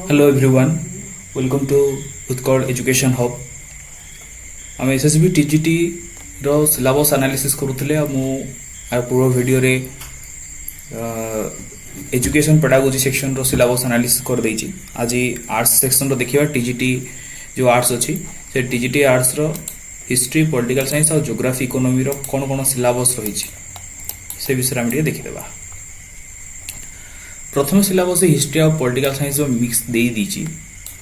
Hello everyone, welcome to Utkal Education Hub. आम SSB TGT रो syllabus analysis करूथिले मु आ पूर्व video रे एजुकेशन पेडागोजी सेक्शन रो syllabus analysis कर देछि। आज आर्ट्स सेक्शन रो देखिबा टीजीटी जो आर्ट्स अछि से टीजीटी आर्ट्स रो हिस्ट्री, पॉलिटिकल साइंस और ज्योग्राफी इकोनॉमी रो कोन कोन सिलेबस रहिछि से विषय हम देखि देबा। प्रथम सिलेबस हिस्ट्री और पॉलिटिकल साइंस मिक्स दे दीची।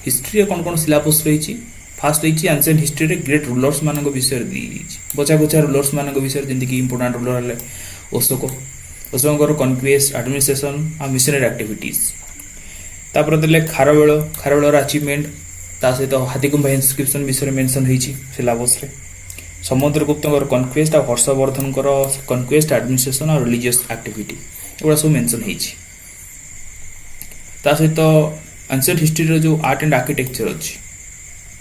हिस्ट्री कौन कौन सिलेबस रही फास्ट रही एंशिएंट हिस्ट्री रे ग्रेट रूलर्स मान विषय दी बचा बचा रूलर्स मान विषय जमीक इंपोर्टाट रूलर है अशोक अशोकर कन्क्वेस्ट एडमिनिस्ट्रेशन और मिशनरी एक्टिविटीज। तापर देले खारवेल अचीवमेंट ता सहित हाथीकुंभा इनस्क्रिप्शन विषय मेंशन होईची सिलेबस रे। समुद्रगुप्त कन्क्वेस्ट और हर्षवर्धन कन्क्वेस्ट एडमिनिस्ट्रेशन और रिलीजियस एक्टिविटी एगुड़ा सब मेंशन होईची। ता सहित एंशिएंट हिस्ट्री जो आर्ट एंड आर्किटेक्चर अच्छी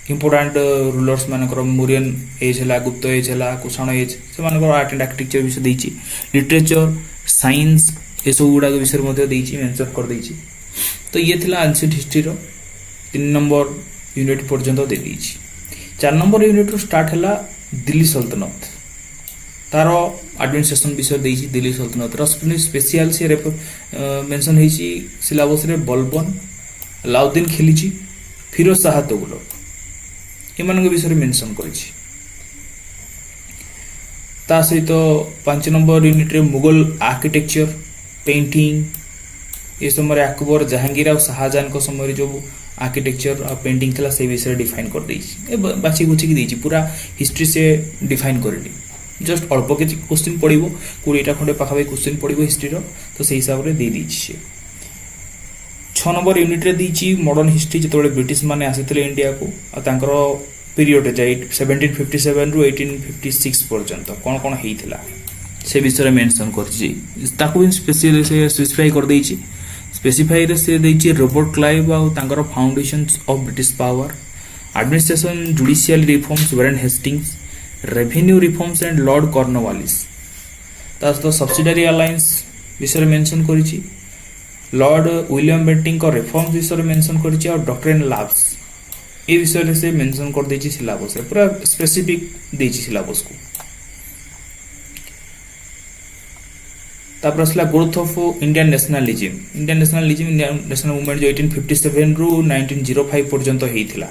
इंपोर्टाट रूलर्स मानकर मौर्यन एज है, गुप्त एज है, कुषाण एज से आर्ट एंड आर्किटेक्चर विषय देछि। लिटरेचर साइंस ये सब गुड़ा विषय मेंशन कर देछि। तो ये थिला एंशिएंट हिस्ट्री रो 3 नंबर यूनिट पर्यंत दे देछि। 4 नंबर यूनिट रो स्टार्ट हैला दिल्ली सल्तनत तार एडमिनिस्ट्रेशन विषय देछि। दिल्ली सल्तनत रो स्पेशल से मेंशन होईछि सिलेबस रे बलबन, अलाउद्दीन खिलजी, फिरोज शाह तुगलक एमान विषय मेंशन करिछि। ता सहित 5 नंबर यूनिट रे मुगल आर्किटेक्चर, पेंटिंग ये समय अकबर, जहांगीर और शाहजहां को समय जो आर्किटेक्चर और पेंटिंग थला से विषय डिफाइन कर देछि। बाछी गुछी देछि पूरा हिस्ट्री से डिफाइन करली। जस्ट अल्प के क्वेश्चन पड़ो 20टा खंडे पाखापाखि क्वेश्चन पड़ो हिस्ट्री रो, तो से हिसाब रे दे दीछि। 6 नंबर यूनिट रे दीछि मॉडर्न हिस्ट्री जतबे ब्रिटिश माने आसीथिले इंडिया को आ तांकर पीरियड जाय 1757 रु 1856 पर्यंत कोन कोन हेइथिला से विषय मेंशन करछि। ताकू इन स्पेशली से स्पेसिफाई कर देछि। स्पेसिफाई रे से देछि रॉबर्ट क्लाइव आ तांकर foundations of British power, administration, judicial reforms Warren Hastings, revenue reforms and Lord Cornwallis. तो सब्सिडरी अलायंस विषय मेंशन करिछि। लॉर्ड विलियम बेंटिंग को रिफॉर्म्स विषय मेंशन करिछि और डॉक्ट्रिन लैब्स ए विषय से मेंशन कर देछि सिलेबस रे, पूरा स्पेसिफिक देछि सिलेबस को। तापर असला growth of Indian nationalism. Indian national movement जो 1857 रु 1905 पर्यंत हेइथिला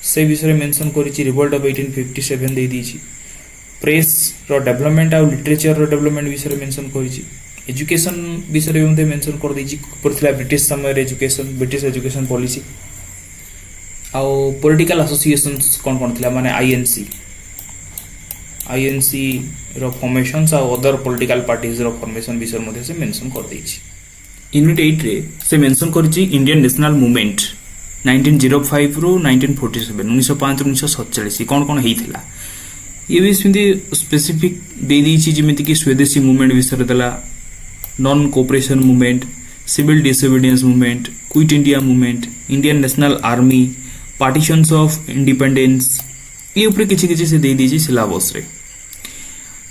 से विषय मेंशन करिछि। रिवोल्ट ऑफ 1857 दे दीछि। प्रेस रो डेवलपमेंट और लिटरेचर रो डेवलपमेंट विषय मेंशन करिछि। एजुकेशन विषय में मेंशन कर देछि परथिला ब्रिटिश समय एजुकेशन, ब्रिटिश एजुकेशन पॉलिसी आ पॉलिटिकल एसोसिएशंस कोन कोन थिला माने आईएनसी रो फॉर्मेशंस और अदर पॉलिटिकल पार्टीज रो फॉर्मेशन विषय मध्ये से मेंशन कर देछि। यूनिट 8 रे से मेंशन करिछि इंडियन नेशनल मूवमेंट 1905 रु 1947 1905 1947 कोन कोन हेइथिला ये भी स्पेसिफिक दे दीछि। जेमिति कि स्वदेशी मूवमेंट विषय देला, non cooperation movement, civil disobedience movement, quit India movement, Indian National Army, partitions of independence ये ऊपर किछि किछि से दे दीछि सिलेबस रे।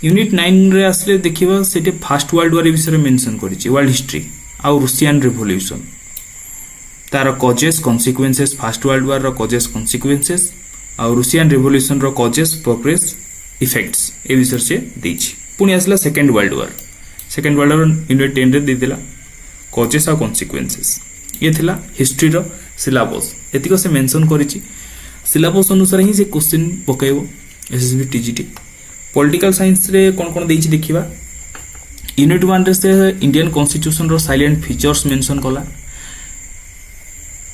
यूनिट 9 रे आसले देखिबा सेटे फर्स्ट वर्ल्ड वॉर विषय मेंशन करिछि, वर्ल्ड हिस्ट्री और रूसियन रिवोल्यूशन तार causes consequences, first world war रो कॉजेस कॉन्सिक्वेंसेस और रूसियन रिवोल्यूशन रो कॉजेस प्रोग्रेस इफेक्ट्स ए विषय से देछि। पुनी आसला सेकंड वर्ल्ड वॉर यूनिट 10 रे देदिला कॉजेस और कॉन्सिक्वेंसेस। ये थिला हिस्ट्री रो सिलेबस एतिको से मेंशन करिछि। सिलेबस अनुसार ही से क्वेश्चन पकाइबो एसएसबी टीजीटी। पॉलिटिकल साइंस रे कोन कोन देछि देखिबा। यूनिट 1 रे से इंडियन कॉन्स्टिट्यूशन रो साइलेंट फीचर्स मेंशन कला।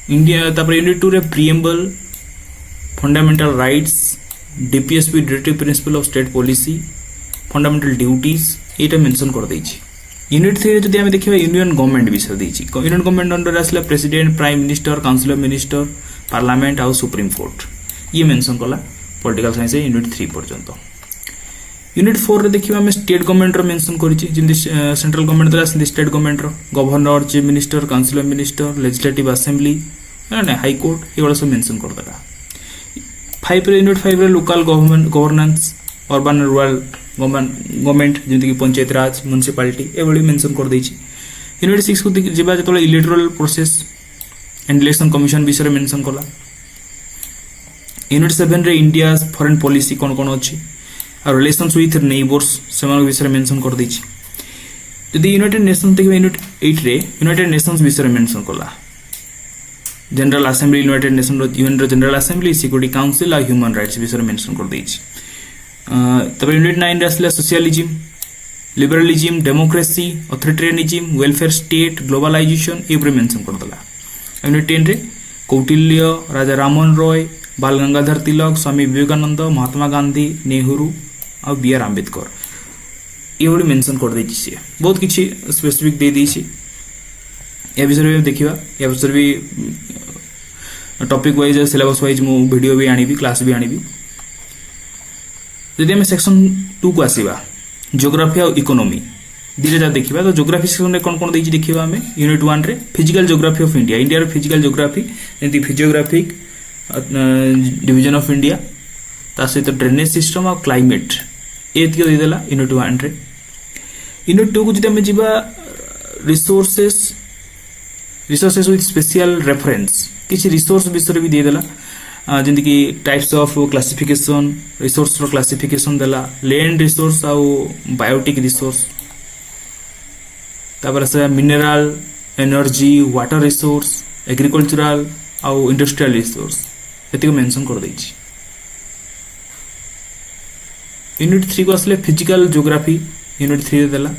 इंडिया तापर यूनिट 2 रे preamble, fundamental rights, DPSP directive principle of state policy, fundamental duties एटा मेंशन कर देछि। यूनिट 3 रे जदि हम देखिबा यूनियन गवर्नमेंट विषय देछि। यूनियन गवर्नमेंट अंडर आसला president, prime minister, council of minister, parliament और सुप्रीम कोर्ट ये मेंशन कला पॉलिटिकल साइंस यूनिट 3 पर्यंत। यूनिट 4 रे देखिबा हम स्टेट गवर्नमेंट रो मेंशन करिछि। जिंदि सेंट्रल गवर्नमेंट दला सिंदि स्टेट गवर्नमेंट रो governor, chief minister, council of minister, legislative assembly ना हाई कोर्ट एगुड़ा सब मेंशन कर देला। 5 रे यूनिट 5 रे local governance, urban rural government जमिति कि पंचायत राज, म्युनिसिपालिटी ए भली मेंशन कर देछि। यूनिट 6 को जेबा जतले electoral process and election commission विषय मेंशन कला। यूनिट 7 रे इंडिया फॉरेन पॉलिसी कौन कौन अच्छी और रिलेशंस विथ नेबर्स से विषय मेंशन कर दी। यदि यूनाइटेड नेशंस देखिए यूनिट 8 रे यूनाइटेड नेशंस विषय मेंशन कला। General assembly united nation UN रो जनरल असेंबली सिक्योरिटी काउंसिल और ह्यूमन राइट्स विषय मेंशन कर दी। तब यूनिट 9 रे आसला socialism, liberalism, democracy, authoritarianism, welfare state, globalisation ये मेंशन कर दला। यूनिट 10 रे कौटिल्य, राजा राममोहन रॉय, बाल गंगाधर तिलक, स्वामी विवेकानंद, महात्मा गांधी, नेहरू और बी आर आंबेडकर ये मेंशन कर दी। सी बहुत किसी स्पेसिफिक दे दी। या विषय भी देखा या विषय भी टॉपिक वाइज सिलेबस वाइज मु वीडियो भी आनी क्लास भी आनी। जदि सेक्शन 2 को आसवा ज्योग्राफी और इकोनॉमी धीरे जा देखा तो ज्योग्राफी सेक्शन में कौन कौन देखिए देखिए आम यूनिट 1 रे physical geography of India, India रो फिजिकल ज्योग्राफी जमी फिजियोग्राफिक डिवीजन ऑफ इंडिया ता सहित ड्रेनेज सिस्टम और क्लाइमेट ये देदेला यूनिट 1 रे। यूनिट 2 को जब आम जा रिसोर्सेस विथ स्पेशल रेफरेंस किसी रिसोर्स विषय भी देदेला जमी कि टाइप्स ऑफ क्लासिफिकेशन रिसोर्स रो क्लासिफिकेशन देला, लैंड रिसोर्स आउ बायोटिक रिसोर्स तापर से mineral energy water resource agricultural आउ इंडस्ट्रियल रिसोर्स ये मेंशन कर देछि। यूनिट 3 को आसले फिजिकल ज्योग्राफी यूनिट 3 देला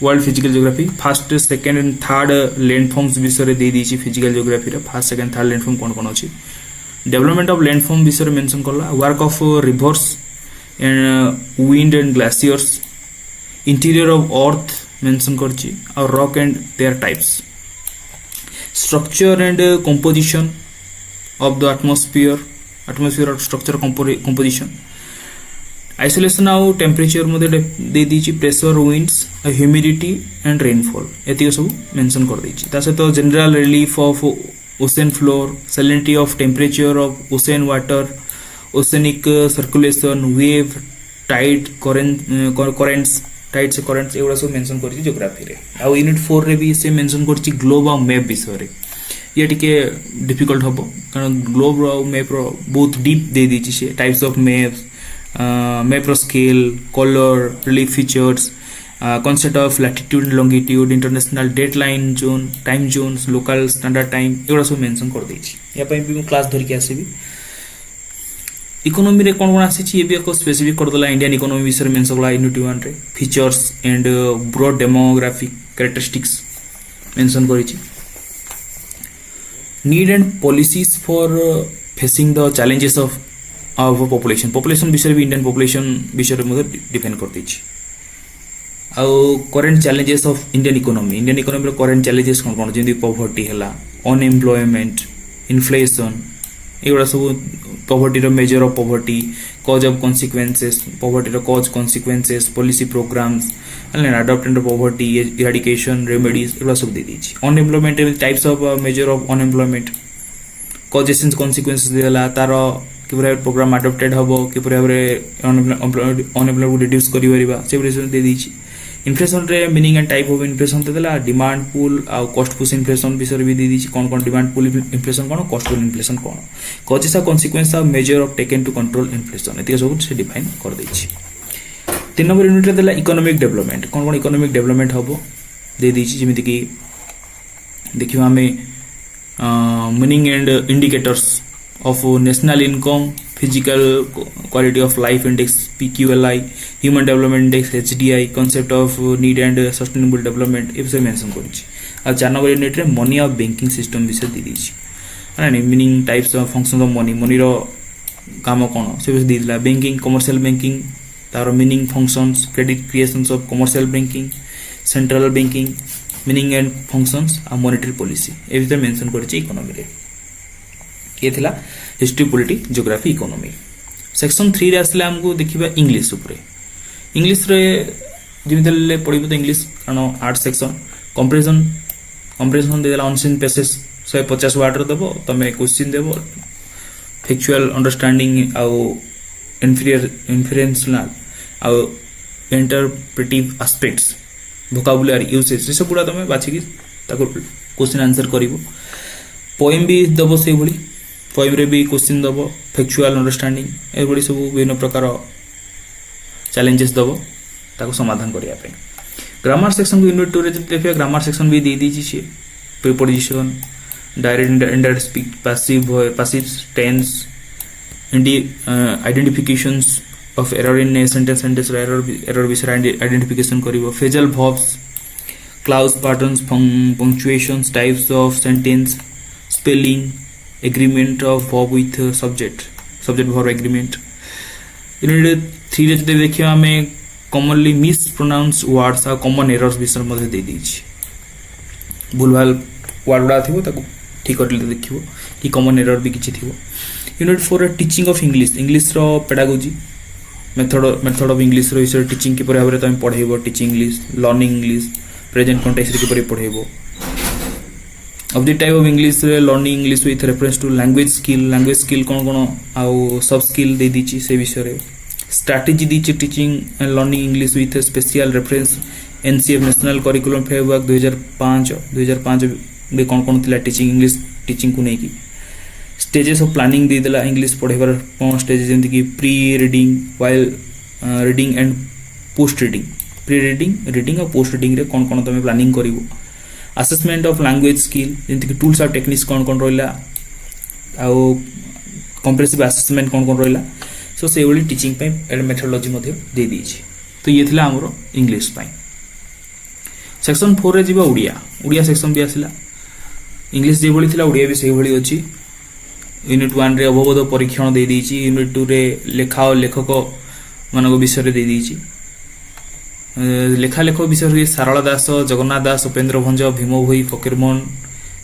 world physical geography first second and third landforms विषय दे दी physical geography first second third landform कौन कौन अच्छी। डेवलपमेंट ऑफ लैंडफॉर्म विषय मेंशन कला, work of rivers and wind and glaciers, interior of earth mention करछि और rock and their types, structure and composition of the atmosphere और structure composition, insolation आउ temperature मध्य दे दी, pressure winds humidity and rainfall ये सब मेंशन कर दी। सहित general relief of ocean floor, salinity of temperature of ocean water, oceanic circulation, wave, tide, currents tide से करेंट्स एगुड़ा सब मेंशन कर ज्योग्राफी रे। आउ यूनिट 4 रे भी से मेंशन कर ग्लोब और मैप विषय रे ये टिके डिफिकल्ट हम कारण ग्लोब रो मैप रो बहुत डीप दे दी से टाइप्स ऑफ मैप्स, मैप रो scale, colour, relief features, concept of latitude and longitude, international date line zone, time zones, local standard time एगुड़ा सब मेंशन कर देछि। या पई भी क्लास धरिक आसीबी। इकोनॉमी रे कोन कोन आसी ये भी एक स्पेसिफिक कर दला। इंडियन इकोनॉमी विषय मेंशन कला यूनिट 1 रे features and broad demographic characteristics mention करिछि। Need and policies for facing the challenges of our population विषय भी इंडियन पॉपुलेशन विषय में डिफाइन कर देछि। आउ current challenges of Indian economy रो करेंट चैलेंजेस कौन कौन जमी पॉवर्टी है, अनएम्प्लॉयमेंट, इन्फ्लेशन एगुड़ा सब पॉवर्टी रो measure of poverty, cause of consequences, poverty रो cause consequences, policy programmes adopted poverty, eradication, remedies एगुड़ा सब दे दीजिए। Unemployment types of measure of unemployment, causes and consequences देला, तार किपर प्रोग्राम अडॉप्टेड हम किपर अनएम्प्लॉयमेंट को रिड्यूस करिवरिबा से दे दीजिए। इन्फ्लेशन रे meaning and type of inflation देला, डिमांड पुल आ कॉस्ट पुश इन्फ्लेशन विषय भी दे दीजिए कौन कौन डिमांड पुल इन्फ्लेशन कौन, कॉस्ट पुल इन्फ्लेशन कौन, कॉजेस आ कॉन्सिक्वेंस आ measure of taken to control inflation ये सब से डिफाइन कर देछि। 3 नंबर यूनिट रे देला इकोनॉमिक डेवलपमेंट कौन कौन इकोनॉमिक डेवलपमेंट हम दे दीजिए जेमिति कि देखिबा हमें meaning and indicators of national income, physical quality of life index PQLI, human development index HDI, concept of need and sustainable development ये सब मेंशन करिछि। आ 4 नंबर यूनिट रे मनी और बैंकिंग सिस्टम विषय दे दीछि माने meaning types of function of money रो काम कोन से भी दिला, बैंकिंग, कमर्शियल बैंकिंग तार meaning, functions, credit creations of commercial banking, central banking, meaning and functions आ मॉनेटरी पॉलिसी ए विषय मेंशन करिछि इकोनॉमी रे। ये थिला history, polity, geography, economy. Section 3 रे आसले हमको देखिबा इंग्लिश ऊपर। इंग्लिश रे जिमितले पढिबो तो इंग्लिश कारण आर्ट सेक्शन कंप्रेशन देला अनसीन पैसेज 150 वर्ड रो देबो, तमे क्वेश्चन देबो, फैक्चुअल अंडरस्टैंडिंग आउ इन्फरेंशनल आउ इंटरप्रेटिव एस्पेक्ट्स, वोकाबुलरी यूसेज से सब पूरा तमे बाछि कि ताको क्वेश्चन आंसर करिवो पोएम भी दबो से भली पोएम रे भी क्वेश्चन दबो फैक्चुअल अंडरस्टैंडिंग ए भली सब विभिन्न प्रकार चैलेंजेस दबो ताको समाधान करिया पे ग्रामर सेक्शन को यूनिट 2 रे देखिए ग्रामर सेक्शन भी दे दीची छे preposition direct indirect speech passive tense identifications of error in a sentence error विषय identification करिवो phrasal verbs clause patterns punctuations types of sentence spelling agreement of verb with subject verb agreement unit 3 रे जदि देखियो हमें commonly mispronounced words और common errors विषय मध्ये दे दीची भूलभाल word गुड़ा थिबो ताको ठीक करले देखिबो कि कॉमन एरर भी किछि थिबो यूनिट 4 टीचिंग ऑफ इंग्लिश रो पेडागोजी मेथड ऑफ इंग्लिश रो विषय टीचिंग के परिभाବରେ तमे पढाइबो teaching English learning English present context के परि पढाइबो of the type of English रे learning English with reference to language skill कोन आउ सब स्किल दे दीची से विषय रे स्ट्रेटजी दीची teaching and learning English with special reference NCF national curriculum framework 2005 में कौन थिला टीचिंग इंग्लिश टीचिंग को नेकी स्टेजेस ऑफ प्लानिंग दे देला इंग्लिश पढ़ेबार कोन स्टेज जेंति कि pre reading while reading and post reading pre reading और पोस्ट रीडिंग रे कोन तमे प्लानिंग करिवो असेसमेंट ऑफ लैंग्वेज स्किल जेंति कि टूल्स और टेक्निक्स कोन रोइला आ कॉम्प्रेहेंसिव असेसमेंट कोन रोइला सो से ओली टीचिंग पे मेथोडोलॉजी मध्ये दे दीची तो ये थिला हमरो इंग्लिश पाई सेक्शन 4 रे जीवा उड़िया सेक्शन भी आसिला इंग्लिश जे भली थिला उड़िया भी सेही भली अछि यूनिट 1 रे अवबोध परीक्षण दे दीची यूनिट 2 रे लेखा और लेखक मानको विषय रे दे दीची लेखा लेखक विषय रे सारला दास जगन्नाथ दास उपेंद्र भंज भीम भोई फकीरमोहन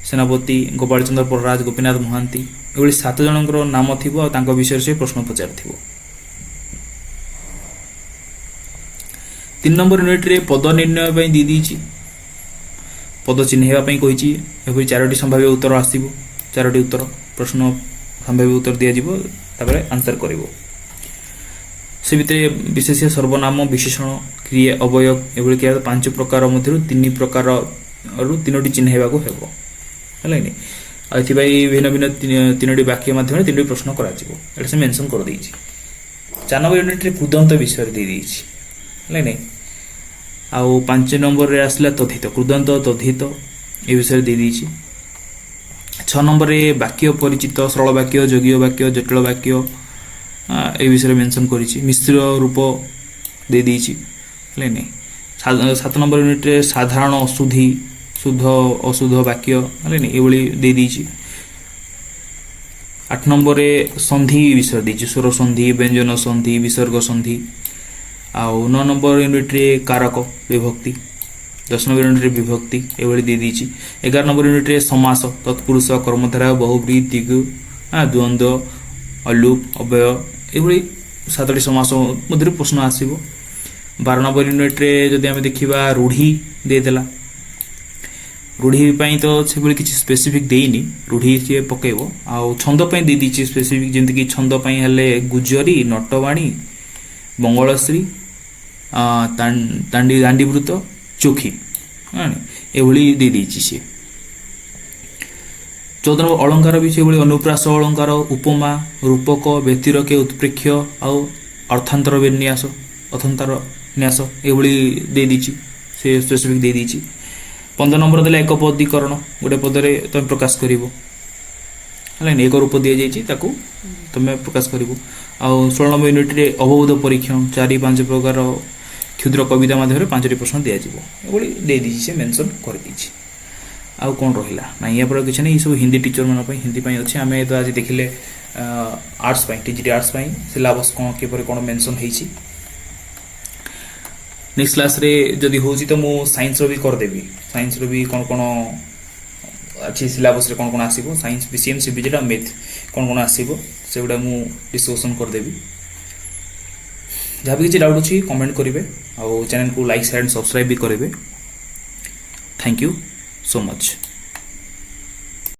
सेनापति गोपाल चंद्र प्रराज गोपीनाथ महांती एभली 7 जनकर नाम थिबो आ तांको विषय से प्रश्न पचार थिबो 3 नंबर यूनिट रे पद निर्णय पई दी दीची पद चिन्हेबा पई कहिची एभली 4टी संभाव्य उत्तर आसीबो 4टी उत्तर प्रश्न संभाव्य उत्तर दिया जिवो तापर आंसर करिवो से भितरे विशेष्य सर्वनाम विशेषण क्रिया अवयव एभली के 5 प्रकार मध्यरु 3 प्रकार रु 3टी चिन्हेबा को हेबो हलाइनी आथि भाई भिन्न 3टी वाक्य माध्यम 3टी प्रश्न करा जिवो एटा से मेंशन कर देइची 4 नंबर यूनिट रे कृदंत विषय दे देइची हलाइनी आउ 5 नंबर रे आसला तथित कृदंत तथित ए विषय दे दीची 6 नंबर रे वाक्य परिचित सरल वाक्य जोगीय वाक्य जटिल वाक्य ए विषय मेंशन करिछि मिश्र रूप दे दीची लेने 7 नंबर यूनिट रे साधारण अशुद्धि शुद्ध अशुद्ध वाक्य लेने ए बली दे दीची 8 नंबर रे संधि विषय दीची स्वर संधि व्यंजन संधि विसर्ग संधि आउ 9 नंबर यूनिट रे कारक विभक्ति 10 नंबर यूनिट रे विभक्ति एवली दे दीची 11 नंबर यूनिट रे समास तत्पुरुष कर्मधारय बहुब्रीहि द्विगु द्वंद्व अलूप अव्यय एवली 7टी समास मध्य प्रश्न आसीबो 12 नंबर यूनिट रे जदि हम देखिबा रूढ़ी दे देला रूढ़ी पई तो सेबली किछि स्पेसिफिक देइनी रूढ़ी जे पकेबो आउ छंद पई दे दीची स्पेसिफिक जेंति कि छंद पई हले गुजरी नटवाणी मंगलश्री तांडी दांडीवृत चोखी एभली दे दीची से 14 नंबर अलंकार भी से अनुप्रास अलंकार उपमा रूपक व्यतिरके उत्प्रेक्ष आउ अर्थांतर विन्यास अर्थांतर न्यास एभली दे दीची से स्पेसिफिक दे दीची 15 नंबर देला एक पदीकरण गोटे पदरे तुम प्रकाश करिवो हलाइन एक रूप दिया जाइछि ताकू तुम प्रकाश करिवो आ 16 नंबर यूनिट रे अवबोध परीक्षण 4-5 प्रकार क्षुद्र कविता माध्यम 5टी प्रश्न दिया जिवो एभली दे दीछि से मेंशन कर दीछि आ कोन रहिला ना या पर किछ नै ई सब हिंदी टीचर मन पई हिंदी पई अछि हमें तो आज देखिले आर्ट्स पई टीजीटी आर्ट्स पई सिलेबस कोन के पर कोन मेंशन हेछि नेक्स्ट क्लास रे जदी होछि तो मु साइंस रो भी कर देबी साइंस रो भी कोन कोन अच्छी सिलेबस रे कोन कोन आसीबो साइंस पीसीएम सीबीजे टा मैथ कोन कोन आसीबो सेगुडा मु डिस्कशन कर देबी जहाँ भी किसी डाउट अच्छी कमेंट करेंगे और चैनल को लाइक शेयर एंड सब्सक्राइब भी करेंगे थैंक यू सो मच।